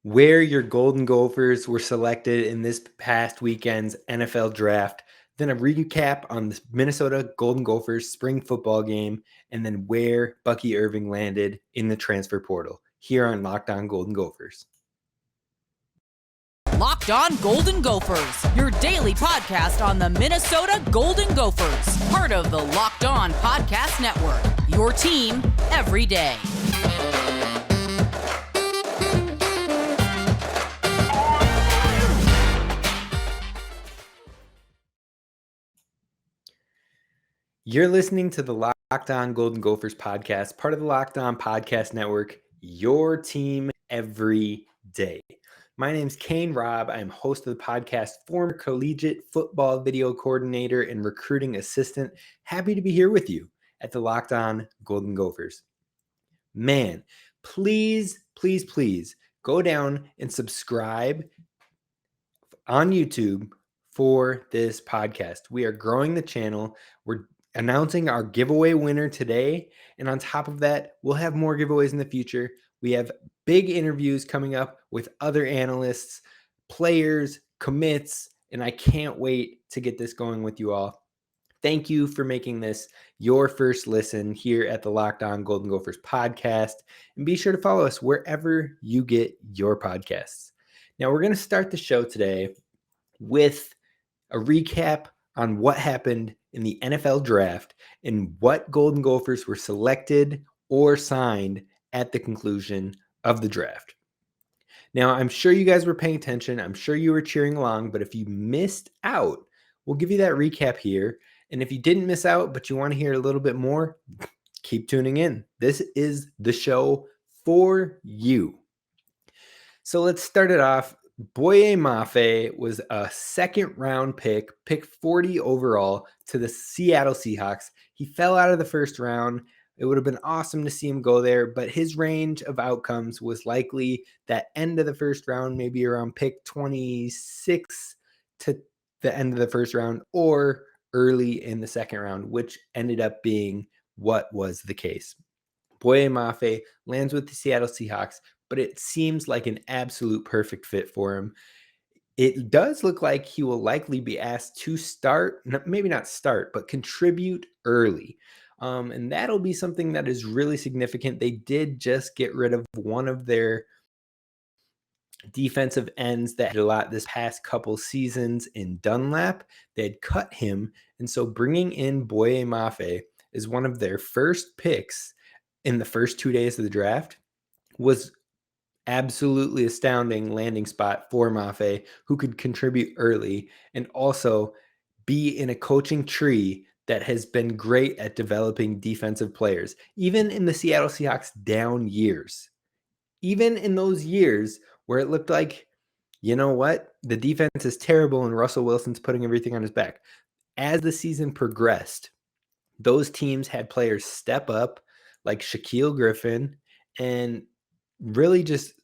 where your Golden Gophers were selected in this past weekend's NFL draft, then a recap on the Minnesota Golden Gophers spring football game, and then where Bucky Irving landed in the transfer portal here on Locked On Golden Gophers. Locked On Golden Gophers, your daily podcast on the Minnesota Golden Gophers, part of the Locked On Podcast Network, your team every day. You're listening to the Locked On Golden Gophers podcast, part of the Locked On Podcast Network, your team every day. My name's Kane Robb. I'm host of the podcast, former collegiate football video coordinator and recruiting assistant. Happy to be here with you at the Locked On Golden Gophers. Man, please go down and subscribe on YouTube for this podcast. We are growing the channel. We're announcing our giveaway winner today. And on top of that, we'll have more giveaways in the future. We have big interviews coming up with other analysts, players, commits, and I can't wait to get this going with you all. Thank you for making this your first listen here at the Locked On Golden Gophers podcast. And be sure to follow us wherever you get your podcasts. Now, we're going to start the show today with a recap on what happened in the NFL draft and what Golden Gophers were selected or signed at the conclusion of the draft. Now, I'm sure you guys were paying attention. I'm sure you were cheering along, but if you missed out, we'll give you that recap here. And if you didn't miss out, but you want to hear a little bit more, keep tuning in. This is the show for you. So let's start it off. Boye Mafe was a second-round pick 40 overall to the Seattle Seahawks. He fell out of the first round. It would have been awesome to see him go there, but his range of outcomes was likely that end of the first round, maybe around pick 26 to the end of the first round, or early in the second round, which ended up being what was the case. Boye Mafe lands with the Seattle Seahawks, but it seems like an absolute perfect fit for him. It does look like he will likely be asked to start, maybe not start, but contribute early. And that'll be something that is really significant. They did just get rid of one of their defensive ends that had a lot this past couple seasons in Dunlap. They had cut him. And so bringing in Boye Mafe is one of their first picks in the first 2 days of the draft was absolutely astounding landing spot for Mafe, who could contribute early and also be in a coaching tree that has been great at developing defensive players, even in the Seattle Seahawks down years. Even in those years where it looked like, you know what, the defense is terrible and Russell Wilson's putting everything on his back. As the season progressed, those teams had players step up like Shaquille Griffin and really just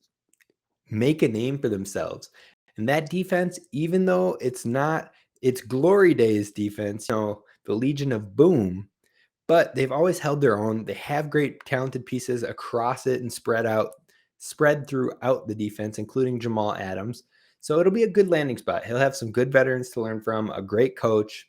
make a name for themselves. And that defense, even though it's not its glory days defense, the Legion of Boom, but they've always held their own. They have great talented pieces across it and spread throughout the defense, including Jamal Adams. So it'll be a good landing spot. He'll have some good veterans to learn from, a great coach,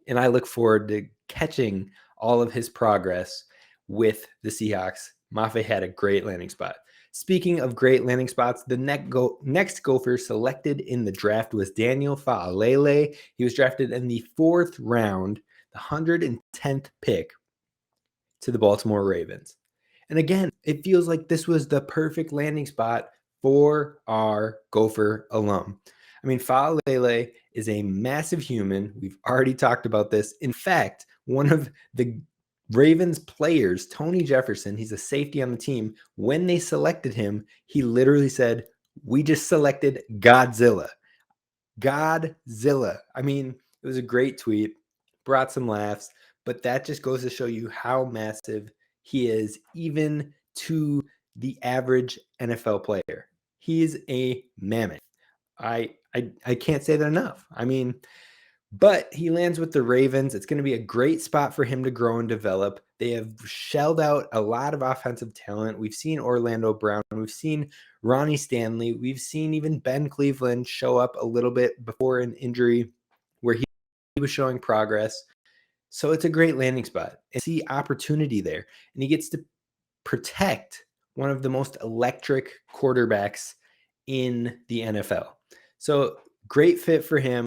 and I look forward to catching all of his progress with the Seahawks. Mafe had a great landing spot. Speaking of great landing spots, the next Gopher selected in the draft was Daniel Faalele. He was drafted in the 4th round, the 110th pick to the Baltimore Ravens. And again, it feels like this was the perfect landing spot for our Gopher alum. I mean, Faalele is a massive human. We've already talked about this. In fact, one of the Ravens players, Tony Jefferson, he's a safety on the team. When they selected him, he literally said, "We just selected Godzilla." Godzilla. I mean, it was a great tweet, brought some laughs, but that just goes to show you how massive he is, even to the average NFL player. He is a mammoth. I can't say that enough. I mean, but he lands with the Ravens. It's going to be a great spot for him to grow and develop. They have shelled out a lot of offensive talent. We've seen Orlando Brown. We've seen Ronnie Stanley. We've seen even Ben Cleveland show up a little bit before an injury where he was showing progress. So it's a great landing spot. And see opportunity there. And he gets to protect one of the most electric quarterbacks in the NFL. So great fit for him.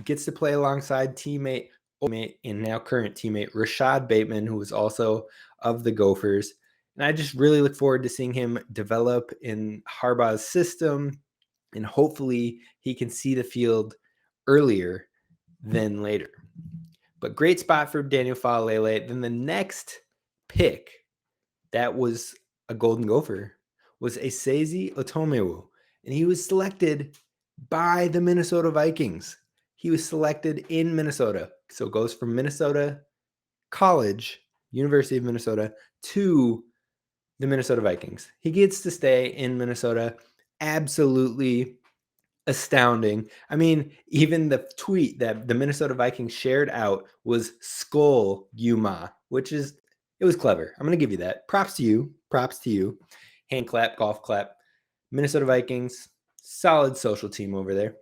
Gets to play alongside teammate and now current teammate Rashad Bateman, who was also of the Gophers. And I just really look forward to seeing him develop in Harbaugh's system, and hopefully he can see the field earlier than later. But great spot for Daniel Faalele. Then the next pick that was a Golden Gopher was Esezi Otomewu, and he was selected by the Minnesota Vikings. He was selected in Minnesota. So goes from Minnesota College, University of Minnesota, to the Minnesota Vikings. He gets to stay in Minnesota. Absolutely astounding. I mean, even the tweet that the Minnesota Vikings shared out was Skull Yuma, which is, it was clever. I'm going to give you that. Props to you. Props to you. Hand clap, golf clap. Minnesota Vikings, solid social team over there.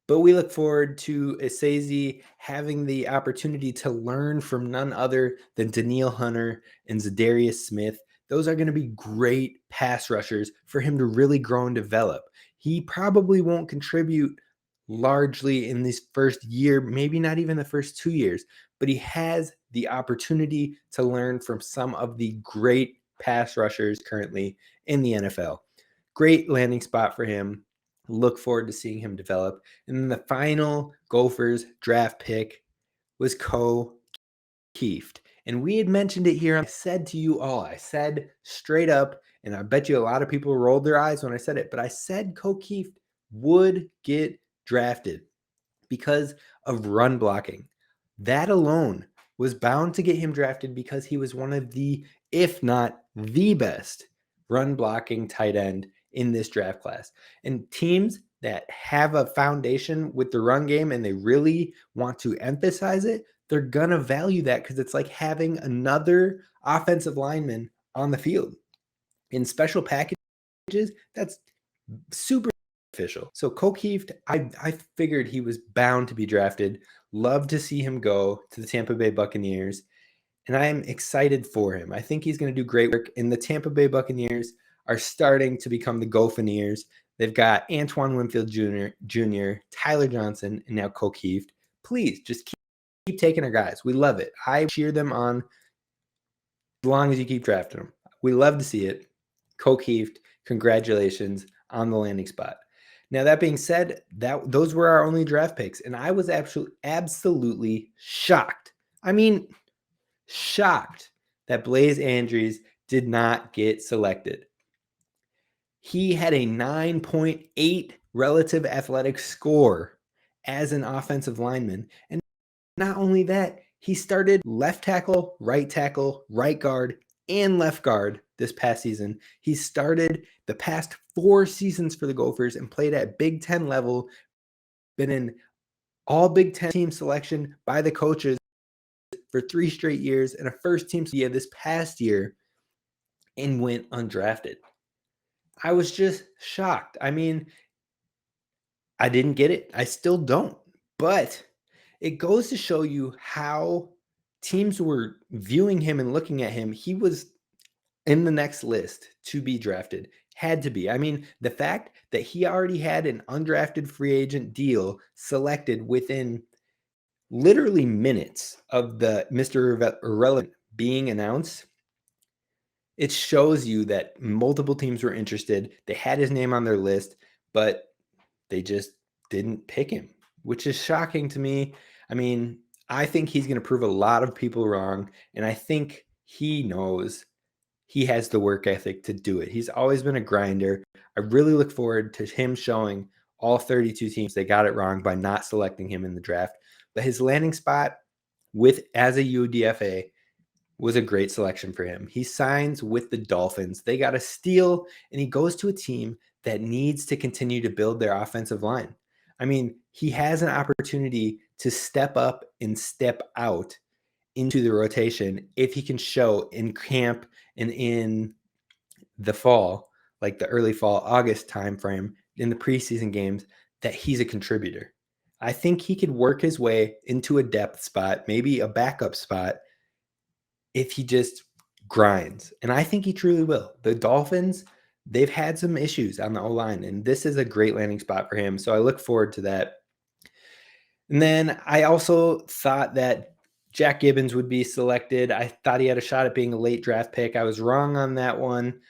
But we look forward to Esezi having the opportunity to learn from none other than Danielle Hunter and Zadarius Smith. Those are going to be great pass rushers for him to really grow and develop. He probably won't contribute largely in this first year, maybe not even the first 2 years, but he has the opportunity to learn from some of the great pass rushers currently in the NFL. Great landing spot for him. Look forward to seeing him develop. And then the final Gophers draft pick was Ko Kieft. And we had mentioned it here. I said to you all, I said straight up, and I bet you a lot of people rolled their eyes when I said it, but I said Ko Kieft would get drafted because of run blocking. That alone was bound to get him drafted because he was one of the, if not the best, run blocking tight end in this draft class. And teams that have a foundation with the run game and they really want to emphasize it, they're going to value that because it's like having another offensive lineman on the field. In special packages, that's super beneficial. So Ko Kieft, I figured he was bound to be drafted. Love to see him go to the Tampa Bay Buccaneers. And I am excited for him. I think he's going to do great work. And the Tampa Bay Buccaneers are starting to become the Gophers. They've got Antoine Winfield Jr., Tyler Johnson, and now Ko Kieft. Please just keep taking our guys. We love it. I cheer them on as long as you keep drafting them. We love to see it. Ko Kieft, congratulations on the landing spot. Now, that being said, those were our only draft picks, and I was absolutely shocked. I mean, shocked that Blaise Andries did not get selected. He had a 9.8 relative athletic score as an offensive lineman. And not only that, he started left tackle, right guard, and left guard this past season. He started the past 4 seasons for the Gophers and played at Big Ten level, been in all Big Ten team selection by the coaches for 3 straight years and a first team this past year, and went undrafted. I was just shocked. I mean, I didn't get it. I still don't. But it goes to show you how teams were viewing him and looking at him. He was in the next list to be drafted. Had to be. I mean, the fact that he already had an undrafted free agent deal selected within literally minutes of the Mr. Irrelevant being announced, it shows you that multiple teams were interested. They had his name on their list, but they just didn't pick him, which is shocking to me. I mean, I think he's going to prove a lot of people wrong, and I think he knows he has the work ethic to do it. He's always been a grinder. I really look forward to him showing all 32 teams they got it wrong by not selecting him in the draft. But his landing spot as a UDFA was a great selection for him. He signs with the Dolphins. They got a steal, and he goes to a team that needs to continue to build their offensive line. I mean, he has an opportunity to step up and step out into the rotation if he can show in camp and in the fall, like the early fall, August timeframe in the preseason games, that he's a contributor. I think he could work his way into a depth spot, maybe a backup spot, if he just grinds. And I think he truly will. The Dolphins, they've had some issues on the O-line, and this is a great landing spot for him. So I look forward to that. And then I also thought that Jack Gibbens would be selected. I thought he had a shot at being a late draft pick. I was wrong on that one.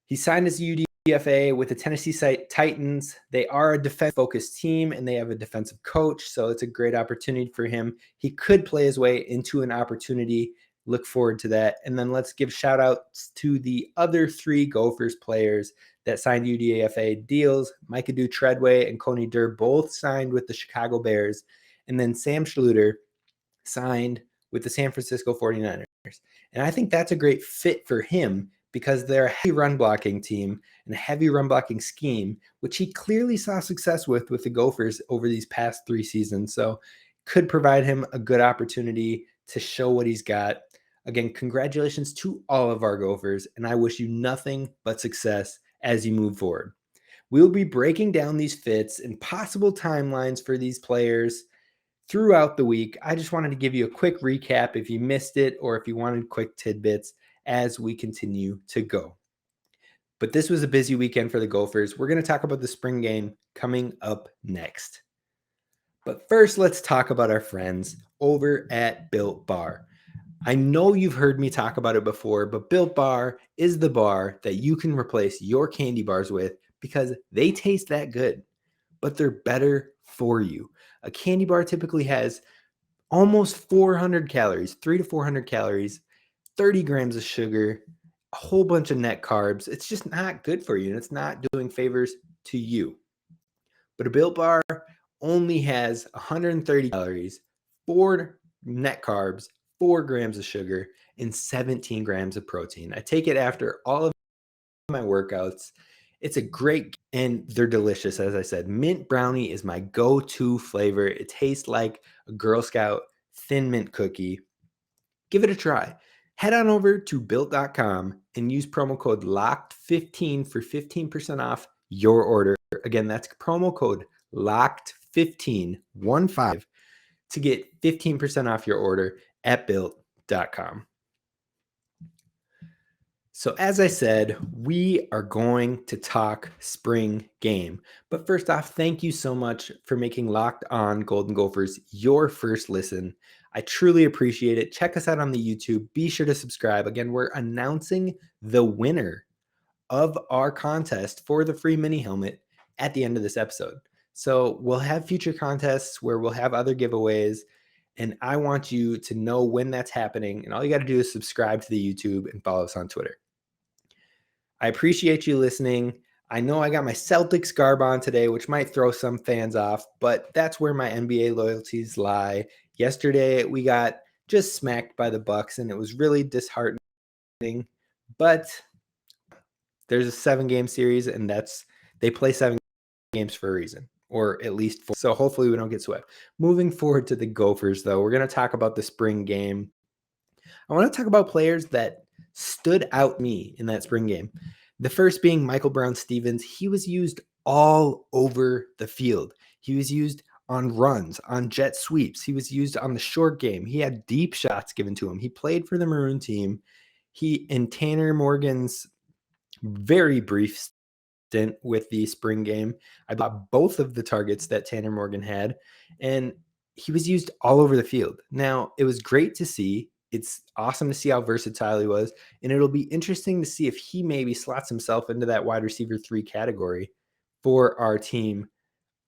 He signed as UDFA with the Tennessee Titans. They are a defense-focused team, and they have a defensive coach, so it's a great opportunity for him. He could play his way into an opportunity. Look forward to that. And then let's give shout-outs to the other 3 Gophers players that signed UDFA deals. Micah Treadway and Coney Durr both signed with the Chicago Bears. And then Sam Schluter signed with the San Francisco 49ers. And I think that's a great fit for him because they're a heavy run blocking team and a heavy run blocking scheme, which he clearly saw success with the Gophers over these past 3 seasons. So could provide him a good opportunity to show what he's got. Again, congratulations to all of our Gophers, and I wish you nothing but success as you move forward. We'll be breaking down these fits and possible timelines for these players throughout the week. I just wanted to give you a quick recap if you missed it or if you wanted quick tidbits as we continue to go. But this was a busy weekend for the Gophers. We're going to talk about the spring game coming up next. But first, let's talk about our friends over at Built Bar. I know you've heard me talk about it before, but Built Bar is the bar that you can replace your candy bars with because they taste that good, but they're better for you. A candy bar typically has almost 400 calories, 300 to 400 calories, 30 grams of sugar, a whole bunch of net carbs. It's just not good for you, and it's not doing favors to you. But a Built Bar only has 130 calories, 4 net carbs, 4 grams of sugar, and 17 grams of protein. I take it after all of my workouts. It's a great, and they're delicious. As I said, mint brownie is my go-to flavor. It tastes like a Girl Scout thin mint cookie. Give it a try. Head on over to built.com and use promo code LOCKED15 for 15% off your order. Again, that's promo code LOCKED15 to get 15% off your order at built.com. So as I said, we are going to talk spring game. But first off, thank you so much for making Locked On Golden Gophers your first listen. I truly appreciate it. Check us out on the YouTube. Be sure to subscribe. Again, we're announcing the winner of our contest for the free mini helmet at the end of this episode. So we'll have future contests where we'll have other giveaways, and I want you to know when that's happening. And all you got to do is subscribe to the YouTube and follow us on Twitter. I appreciate you listening. I know I got my Celtics garb on today, which might throw some fans off, but that's where my NBA loyalties lie. Yesterday, we got just smacked by the Bucks, and it was really disheartening. But there's a 7-game series, and they play 7 games for a reason, or at least 4. So hopefully we don't get swept. Moving forward to the Gophers, though, we're going to talk about the spring game. I want to talk about players that stood out to me in that spring game. The first being Michael Brown-Stephens. He was used all over the field. He was used on runs, on jet sweeps. He was used on the short game. He had deep shots given to him. He played for the Maroon team. In Tanner Morgan's very brief stint with the spring game, I bought both of the targets that Tanner Morgan had, and he was used all over the field. Now, it was great to see. It's awesome to see how versatile he was, and it'll be interesting to see if he maybe slots himself into that wide receiver 3 category for our team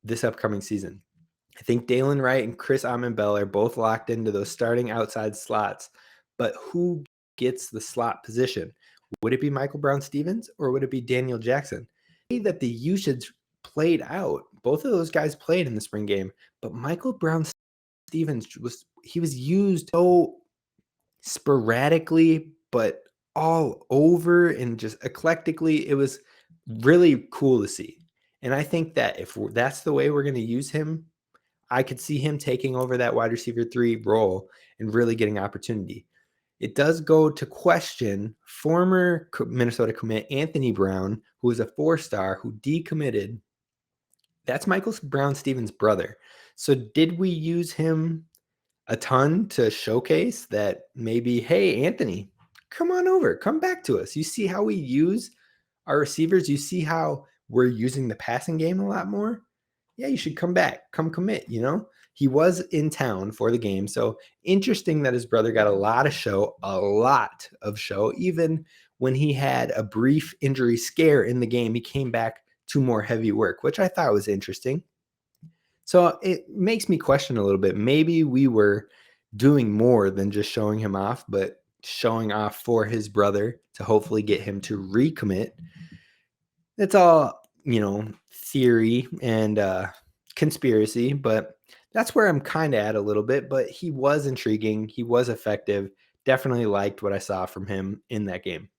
this upcoming season. I think Dalen Wright and Chris Amon-Bell are both locked into those starting outside slots, but who gets the slot position? Would it be Michael Brown-Stephens or would it be Daniel Jackson? That the usage played out. Both of those guys played in the spring game, but Michael Brown-Stephens was used so sporadically, but all over and just eclectically. It was really cool to see. And I think that if that's the way we're going to use him, I could see him taking over that wide receiver 3 role and really getting opportunity. It does go to question former Minnesota commit Anthony Brown, who was a 4-star who decommitted. That's Michael Brown-Stevens' brother. So did we use him a ton to showcase that maybe, hey, Anthony, come on over, come back to us. You see how we use our receivers? You see how we're using the passing game a lot more? Yeah, you should come back, come commit, He was in town for the game. So interesting that his brother got a lot of show, even when he had a brief injury scare in the game. He came back to more heavy work, which I thought was interesting. So it makes me question a little bit. Maybe we were doing more than just showing him off, but showing off for his brother to hopefully get him to recommit. It's all, theory and conspiracy, but that's where I'm kind of at a little bit. But he was intriguing. He was effective. Definitely liked what I saw from him in that game.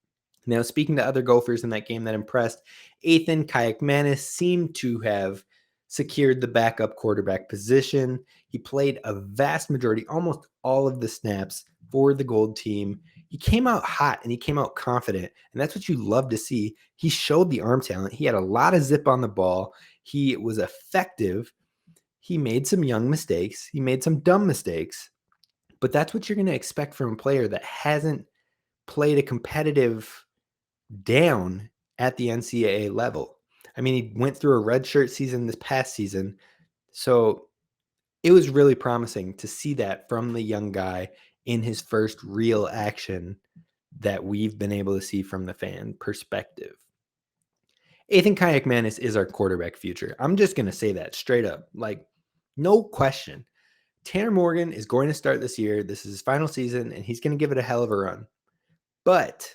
Now, speaking to other Gophers in that game that impressed, Athan Kaliakmanis seemed to have secured the backup quarterback position. He played a vast majority, almost all of the snaps for the Gold team. He came out hot and he came out confident, and that's what you love to see. He showed the arm talent. He had a lot of zip on the ball. He was effective. He made some young mistakes. He made some dumb mistakes, but that's what you're going to expect from a player that hasn't played a competitive down at the NCAA level. I mean, he went through a redshirt season this past season, so it was really promising to see that from the young guy in his first real action that we've been able to see from the fan perspective. Athan Kaliakmanis is our quarterback future. I'm just going to say that straight up, like no question. Tanner Morgan is going to start this year. This is his final season, and he's going to give it a hell of a run. But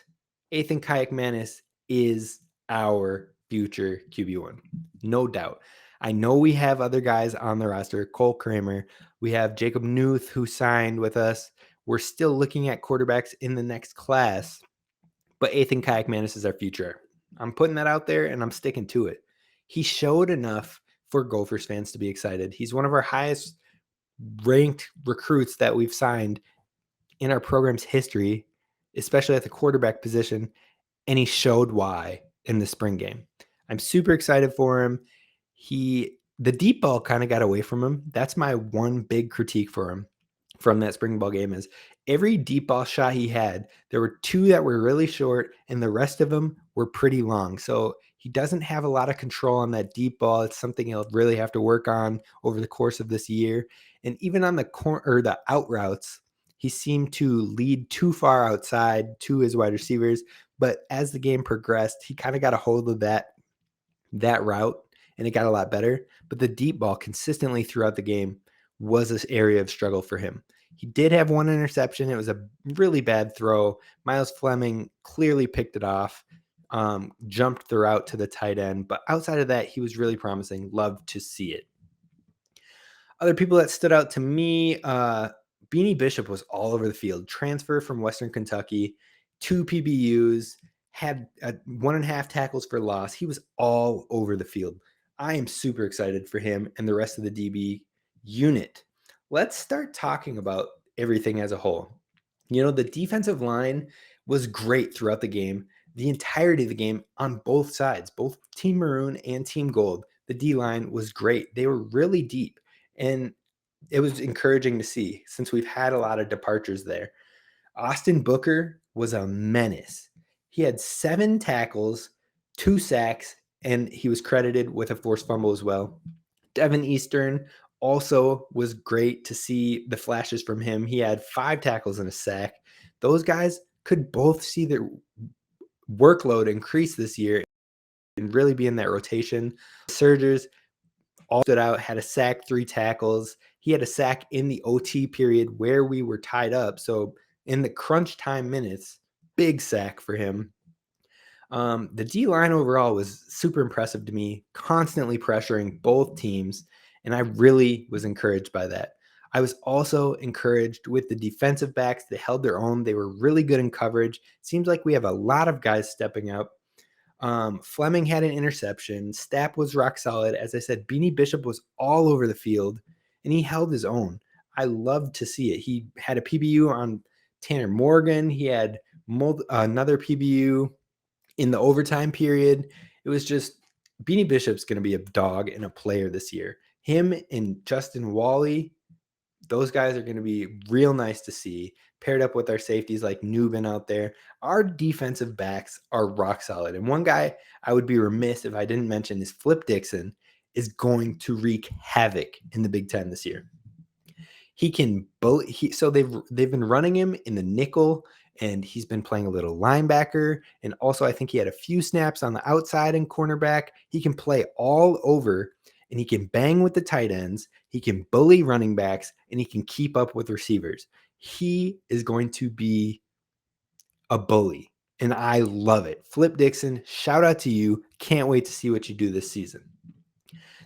Athan Kaliakmanis is our future QB1. No doubt. I know we have other guys on the roster, Cole Kramer. We have Jacob Newth, who signed with us. We're still looking at quarterbacks in the next class. But Athan Kaliakmanis is our future. I'm putting that out there, and I'm sticking to it. He showed enough for Gophers fans to be excited. He's one of our highest ranked recruits that we've signed in our program's history, especially at the quarterback position, and he showed why in the spring game. I'm super excited for him. The deep ball kind of got away from him. That's my one big critique for him from that spring ball game is every deep ball shot he had, there were 2 that were really short and the rest of them were pretty long. So he doesn't have a lot of control on that deep ball. It's something he'll really have to work on over the course of this year. And even on the out routes, he seemed to lead too far outside to his wide receivers. But as the game progressed, he kind of got a hold of that route, and it got a lot better. But the deep ball consistently throughout the game was this area of struggle for him. He did have one interception. It was a really bad throw. Miles Fleming clearly picked it off, jumped the route to the tight end. But outside of that, he was really promising. Loved to see it. Other people that stood out to me, Beanie Bishop was all over the field. Transfer from Western Kentucky, 2 PBUs, had 1.5 tackles for loss. He was all over the field. I am super excited for him and the rest of the DB unit. Let's start talking about everything as a whole. The defensive line was great throughout the game, the entirety of the game on both sides, both Team Maroon and Team Gold. The D-line was great. They were really deep, and it was encouraging to see since we've had a lot of departures there. Austin Booker was a menace. He had 7 tackles, 2 sacks, and he was credited with a forced fumble as well. Devin Eastern also was great to see the flashes from him. He had 5 tackles and a sack. Those guys could both see their workload increase this year and really be in that rotation. Surgers all stood out, had a sack, 3 tackles. He had a sack in the OT period where we were tied up. So in the crunch time minutes, big sack for him. The D-line overall was super impressive to me, constantly pressuring both teams, and I really was encouraged by that. I was also encouraged with the defensive backs that held their own. They were really good in coverage. Seems like we have a lot of guys stepping up. Fleming had an interception. Stapp was rock solid. As I said, Beanie Bishop was all over the field, and he held his own. I love to see it. He had a PBU on Tanner Morgan. He had another PBU in the overtime period. It was just Beanie Bishop's going to be a dog and a player this year. Him and Justin Wally, those guys are going to be real nice to see, paired up with our safeties like Newbin out there. Our defensive backs are rock solid. And one guy I would be remiss if I didn't mention is Flip Dixon is going to wreak havoc in the Big Ten this year. He can so they've been running him in the nickel, and he's been playing a little linebacker. And also I think he had a few snaps on the outside and cornerback. He can play all over, and he can bang with the tight ends. He can bully running backs, and he can keep up with receivers. He is going to be a bully, and I love it. Flip Dixon, shout out to you. Can't wait to see what you do this season.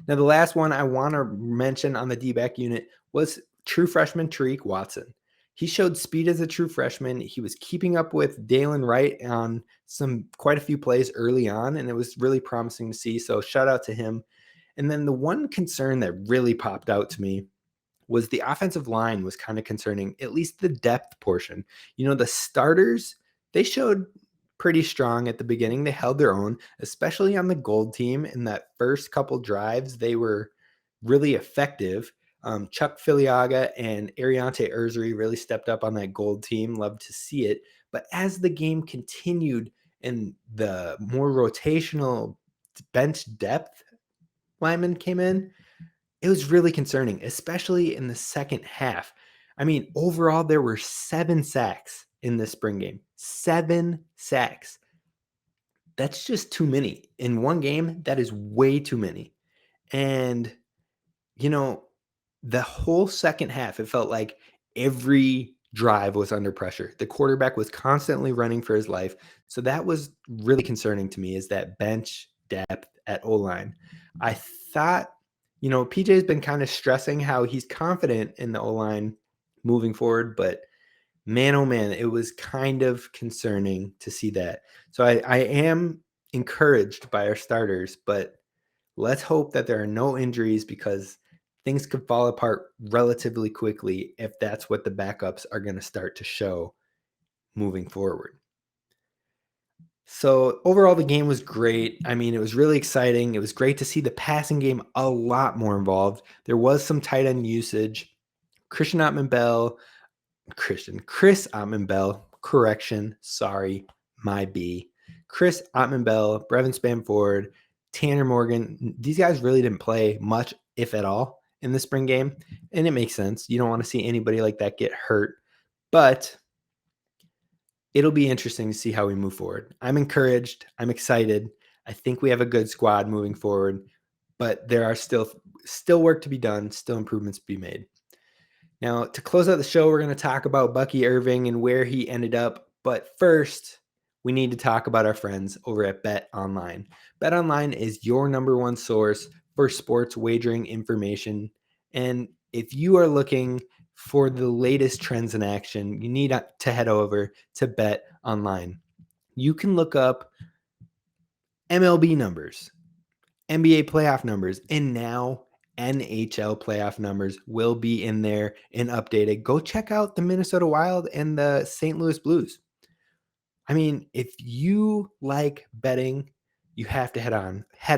Now, the last one I want to mention on the D-back unit was true freshman Tariq Watson. He showed speed as a true freshman. He was keeping up with Dalen Wright on quite a few plays early on, and it was really promising to see. So shout out to him. And then the one concern that really popped out to me was the offensive line was kind of concerning, at least the depth portion. The starters, they showed pretty strong at the beginning. They held their own, especially on the gold team. In that first couple drives, they were really effective. Chuck Filiaga and Ariante Ursary really stepped up on that gold team. Love to see it. But as the game continued and the more rotational bench depth linemen came in, it was really concerning, especially in the second half. I mean, overall, there were 7 sacks in this spring game. 7 sacks. That's just too many. In one game, that is way too many. And, the whole second half, it felt like every drive was under pressure. The quarterback was constantly running for his life. So that was really concerning to me, is that bench depth at O-line. I thought, PJ's been kind of stressing how he's confident in the O-line moving forward, but man, oh man, it was kind of concerning to see that. So I am encouraged by our starters, but let's hope that there are no injuries, because things could fall apart relatively quickly if that's what the backups are going to start to show moving forward. So overall, the game was great. I mean, it was really exciting. It was great to see the passing game a lot more involved. There was some tight end usage. Chris Ottman-Bell, Brevin Spanford, Tanner Morgan. These guys really didn't play much, if at all, in the spring game. And it makes sense. You don't want to see anybody like that get hurt. But it'll be interesting to see how we move forward. I'm encouraged. I'm excited. I think we have a good squad moving forward. But there are still work to be done, still improvements to be made. Now, to close out the show, we're going to talk about Bucky Irving and where he ended up. But first, we need to talk about our friends over at Bet Online. Bet Online is your number one source for sports wagering information. And if you are looking for the latest trends in action, you need to head over to Bet Online. You can look up MLB numbers, NBA playoff numbers, and now NHL playoff numbers will be in there and updated. Go check out the Minnesota Wild and the St. Louis Blues. I mean, if you like betting, you have to head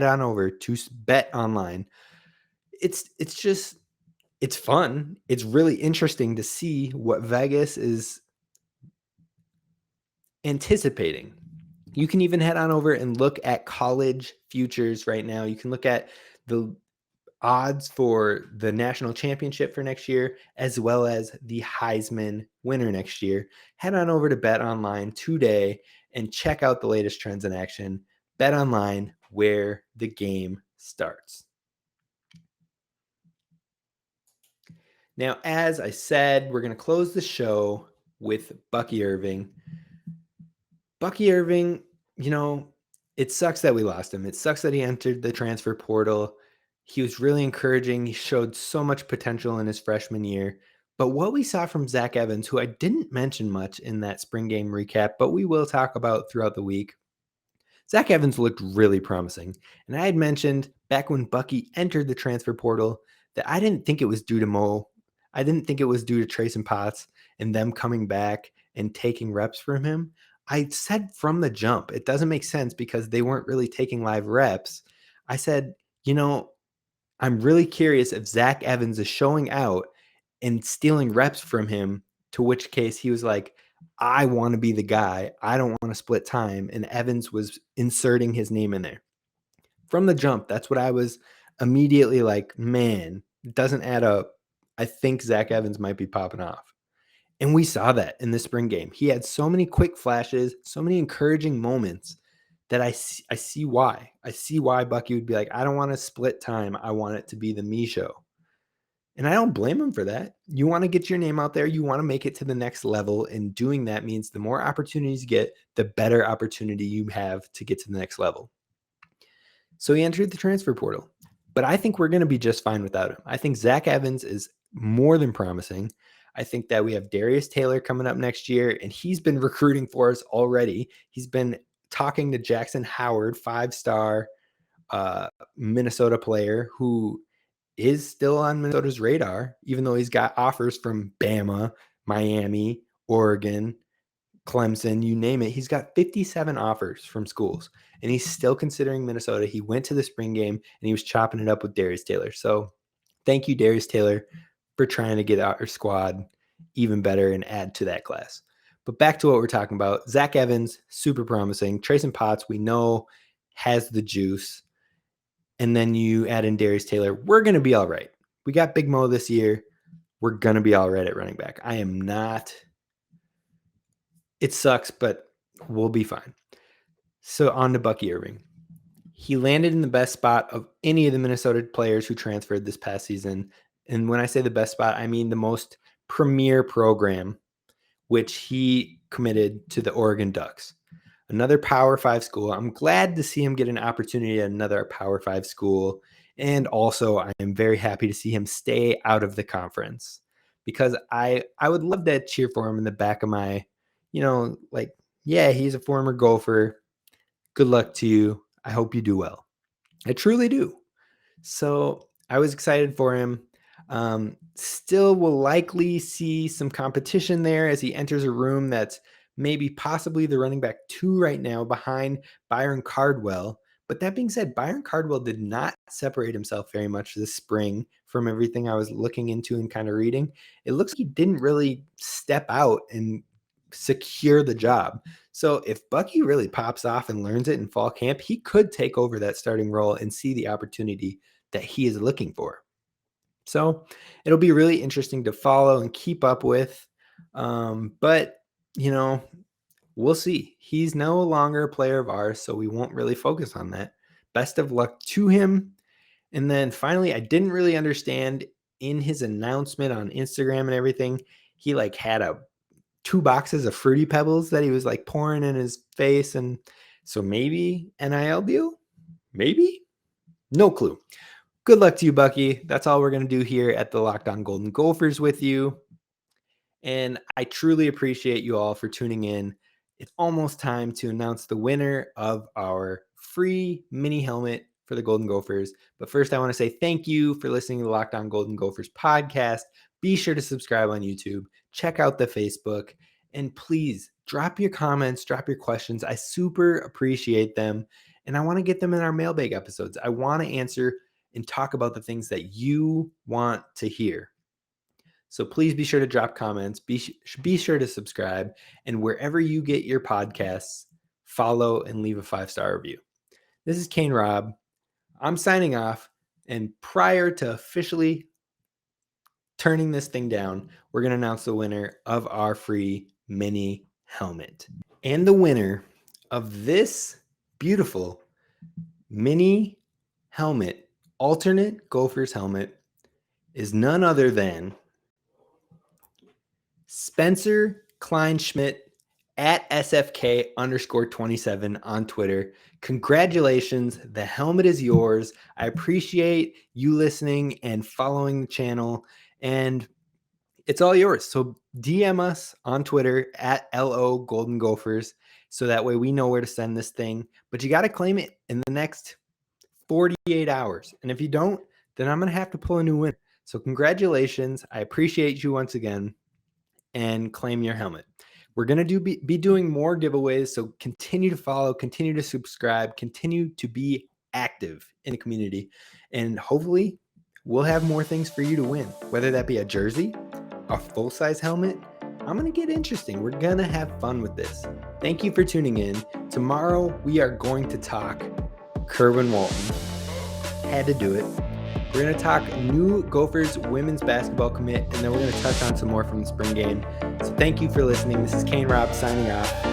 on over to Bet Online. It's fun. It's really interesting to see what Vegas is anticipating. You can even head on over and look at college futures right now. You can look at the odds for the national championship for next year, as well as the Heisman winner next year. Head on over to Bet Online today and check out the latest trends in action. Bet Online, where the game starts. Now, as I said, we're going to close the show with Bucky Irving. Bucky Irving, it sucks that we lost him. It sucks that he entered the transfer portal. He was really encouraging. He showed so much potential in his freshman year. But what we saw from Zach Evans, who I didn't mention much in that spring game recap, but we will talk about throughout the week, Zach Evans looked really promising. And I had mentioned back when Bucky entered the transfer portal that I didn't think it was due to Mo. I didn't think it was due to Trace and Potts and them coming back and taking reps from him. I said from the jump, it doesn't make sense because they weren't really taking live reps. I said, I'm really curious if Zach Evans is showing out and stealing reps from him, to which case he was like, I want to be the guy. I don't want to split time. And Evans was inserting his name in there. From the jump, that's what I was immediately like, man, it doesn't add up. I think Zach Evans might be popping off. And we saw that in the spring game. He had so many quick flashes, so many encouraging moments that I see why. I see why Bucky would be like, I don't want to split time. I want it to be the me show. And I don't blame him for that. You want to get your name out there. You want to make it to the next level. And doing that means the more opportunities you get, the better opportunity you have to get to the next level. So he entered the transfer portal. But I think we're going to be just fine without him. I think Zach Evans is more than promising. I think that we have Darius Taylor coming up next year, and he's been recruiting for us already. He's been talking to Jackson Howard, 5-star Minnesota player who is still on Minnesota's radar, even though he's got offers from Bama, Miami, Oregon, Clemson, you name it. He's got 57 offers from schools, and he's still considering Minnesota. He went to the spring game, and he was chopping it up with Darius Taylor. So thank you, Darius Taylor, for trying to get our squad even better and add to that class. But back to what we're talking about. Zach Evans, super promising. Trayson Potts, we know, has the juice. And then you add in Darius Taylor. We're going to be all right. We got Big Mo this year. We're going to be all right at running back. I am not. It sucks, but we'll be fine. So on to Bucky Irving. He landed in the best spot of any of the Minnesota players who transferred this past season. And when I say the best spot, I mean the most premier program, which he committed to the Oregon Ducks. Another Power 5 school. I'm glad to see him get an opportunity at another Power 5 school. And also, I am very happy to see him stay out of the conference because I would love to cheer for him in the back of my, yeah, he's a former Gopher. Good luck to you. I hope you do well. I truly do. So I was excited for him. Still will likely see some competition there as he enters a room that's maybe possibly the running back 2 right now behind Byron Cardwell. But that being said, Byron Cardwell did not separate himself very much this spring from everything I was looking into and kind of reading. It looks like he didn't really step out and secure the job. So if Bucky really pops off and learns it in fall camp, he could take over that starting role and see the opportunity that he is looking for. So it'll be really interesting to follow and keep up with. But we'll see. He's no longer a player of ours, so we won't really focus on that. Best of luck to him. And then finally, I didn't really understand in his announcement on Instagram and everything, he had 2 boxes of Fruity Pebbles that he was pouring in his face. And so maybe NIL deal? Maybe? No clue. Good luck to you, Bucky. That's all we're going to do here at the Locked On Golden Gophers with you. And I truly appreciate you all for tuning in. It's almost time to announce the winner of our free mini helmet for the Golden Gophers. But first, I want to say thank you for listening to the Locked On Golden Gophers podcast. Be sure to subscribe on YouTube. Check out the Facebook. And please drop your comments, drop your questions. I super appreciate them. And I want to get them in our mailbag episodes. I want to answer and talk about the things that you want to hear. So please be sure to drop comments, be sure to subscribe, and wherever you get your podcasts, follow and leave a 5-star review. This is Kane Robb. I'm signing off, and prior to officially turning this thing down, we're going to announce the winner of our free mini helmet. And the winner of this beautiful mini helmet, alternate Gophers helmet, is none other than Spencer Kleinschmidt at SFK_27 on Twitter. Congratulations. The helmet is yours. I appreciate you listening and following the channel, and it's all yours. So DM us on Twitter at LO Golden Gophers so that way we know where to send this thing. But you got to claim it in the next 48 hours. And if you don't, then I'm going to have to pull a new winner. So congratulations. I appreciate you once again, and claim your helmet. We're going to be doing more giveaways, so continue to follow, continue to subscribe, continue to be active in the community, and hopefully we'll have more things for you to win, whether that be a jersey, a full-size helmet. I'm going to get interesting. We're going to have fun with this. Thank you for tuning in. Tomorrow we are going to talk Kerwin Walton. Had to do it. We're going to talk new Gophers women's basketball commit, and then we're going to touch on some more from the spring game. So thank you for listening. This is Kane Robb signing off.